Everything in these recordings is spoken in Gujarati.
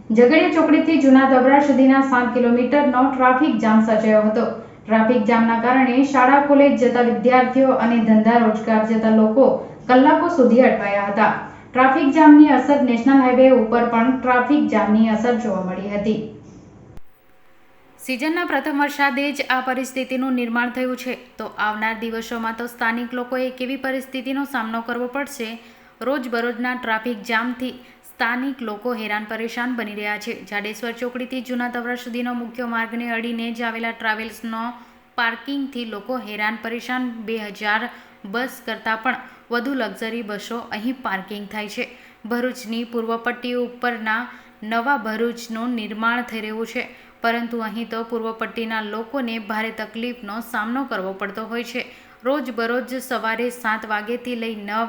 ઝઘડિયા ચોકડીથી જૂના ધબરા સુધીના 7 કિલોમીટરનો ટ્રાફિક જામ સર્જાયો હતો. ટ્રાફિક જામના કારણે શાળા કોલેજ જતા વિદ્યાર્થીઓ અને ધંધા રોજગાર જતા લોકો કલાકો સુધી અટવાયા હતા. ટ્રાફિક જામની અસર નેશનલ હાઈવે ઉપર પણ ટ્રાફિક જામની અસર જોવા મળી હતી. સિઝનના પ્રથમ વરસાદે જ આ પરિસ્થિતિનું નિર્માણ થયું છે, તો આવનાર દિવસોમાં તો સ્થાનિક લોકોએ કેવી પરિસ્થિતિનો સામનો કરવો પડશે. રોજબરોજના ટ્રાફિક જામથી સ્થાનિક લોકો હેરાન પરેશાન બની રહ્યા છે. જાડેશ્વર ચોકડીથી જૂના તવરા સુધીનો મુખ્ય માર્ગને અડીને જ આવેલા ટ્રાવેલ્સનો પાર્કિંગથી લોકો હેરાન પરેશાન. 2000 બસ કરતાં પણ વધુ લક્ઝરી બસો અહીં પાર્કિંગ થાય છે. ભરૂચની પૂર્વ પટ્ટી ઉપરના નવા ભરૂચનું નિર્માણ થઈ રહ્યું છે, પરંતુ અહીં તો પૂર્વ પટ્ટીના લોકોને ભારે તકલીફનો સામનો કરવો પડતો હોય છે. રોજબરોજ સવારે 7 વાગ્યાથી લઈ 9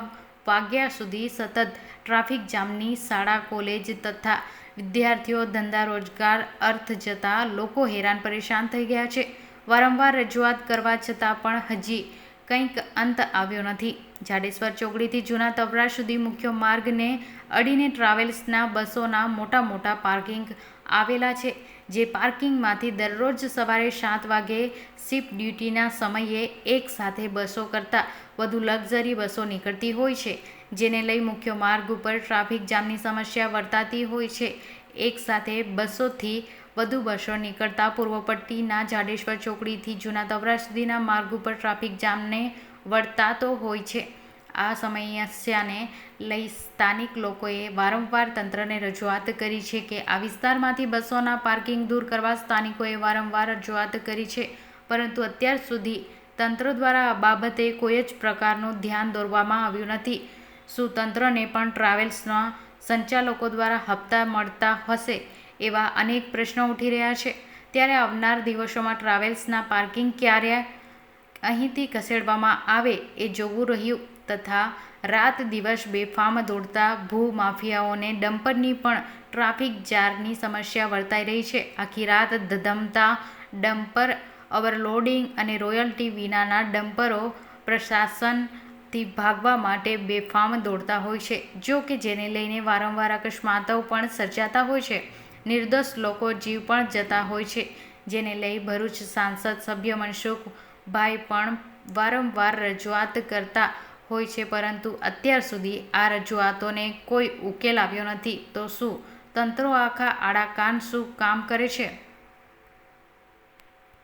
વાગ્યા સુધી સતત ટ્રાફિક જામની શાળા કોલેજ તથા વિદ્યાર્થીઓ ધંધા રોજગાર અર્થ જતા લોકો હેરાન પરેશાન થઈ ગયા છે. વારંવાર રજૂઆત કરવા છતાં પણ હજી કંઈક અંત આવ્યો નથી. જાડેશ્વર ચોકડીથી જૂના તવરા સુધી મુખ્ય માર્ગને અડીને ટ્રાવેલ્સના બસોના મોટા પાર્કિંગ આવેલા છે, જે પાર્કિંગમાંથી દરરોજ સવારે 7 વાગ્યે શિફ્ટ ડ્યુટીના સમયે એક સાથે બસો કરતાં વધુ લક્ઝરી બસો નીકળતી હોય છે, જેને લઈ મુખ્ય માર્ગ ઉપર ટ્રાફિક જામની સમસ્યા વર્તાતી હોય છે. એક સાથે 200થી વધુ બસો નીકળતા પૂર્વ પટ્ટીના જાડેશ્વર ચોકડીથી જૂના તવરા સુધીના માર્ગ ઉપર ટ્રાફિક જામને વર્તાતો હોય છે. આ સમસ્યાને લઈ સ્થાનિક લોકોએ વારંવાર તંત્રને રજૂઆત કરી છે કે આ વિસ્તારમાંથી બસોના પાર્કિંગ દૂર કરવા. સ્થાનિકોએ વારંવાર રજૂઆત કરી છે, પરંતુ અત્યાર સુધી તંત્ર દ્વારા આ બાબતે કોઈ જ પ્રકારનું ધ્યાન દોરવામાં આવ્યું નથી. શું તંત્રને પણ ટ્રાવેલ્સના સંચાલકો દ્વારા હપ્તા મળતા હશે? એવા અનેક પ્રશ્નો ઉઠી રહ્યા છે. ત્યારે આવનાર દિવસોમાં ટ્રાવેલ્સના પાર્કિંગ ક્યારે અહીંથી ખસેડવામાં આવે એ જોવું રહ્યું. તથા રાત દિવસ બેફામ દોડતા ભૂમાફિયાઓને ડમ્પરની પણ ટ્રાફિક જારની સમસ્યા વર્તાઈ રહી છે. આખી રાત ધધમતા ડમ્પર, ઓવરલોડિંગ અને રોયલ્ટી વિનાના ડમ્પરો પ્રશાસનથી ભાગવા માટે બેફામ દોડતા હોય છે. જો કે જેને લઈને વારંવાર અકસ્માતો પણ સર્જાતા હોય છે, નિર્દોષ લોકો જીવ પણ જતા હોય છે, જેને લઈ ભરૂચ સાંસદ સભ્ય મનસુખભાઈ પણ વારંવાર રજૂઆત કરતા હોય છે, પરંતુ અત્યાર સુધી આ રજૂઆતોને કોઈ ઉકેલ આવ્યો નથી. તો શું તંત્રો આખા આડા કાન શું કામ કરે છે?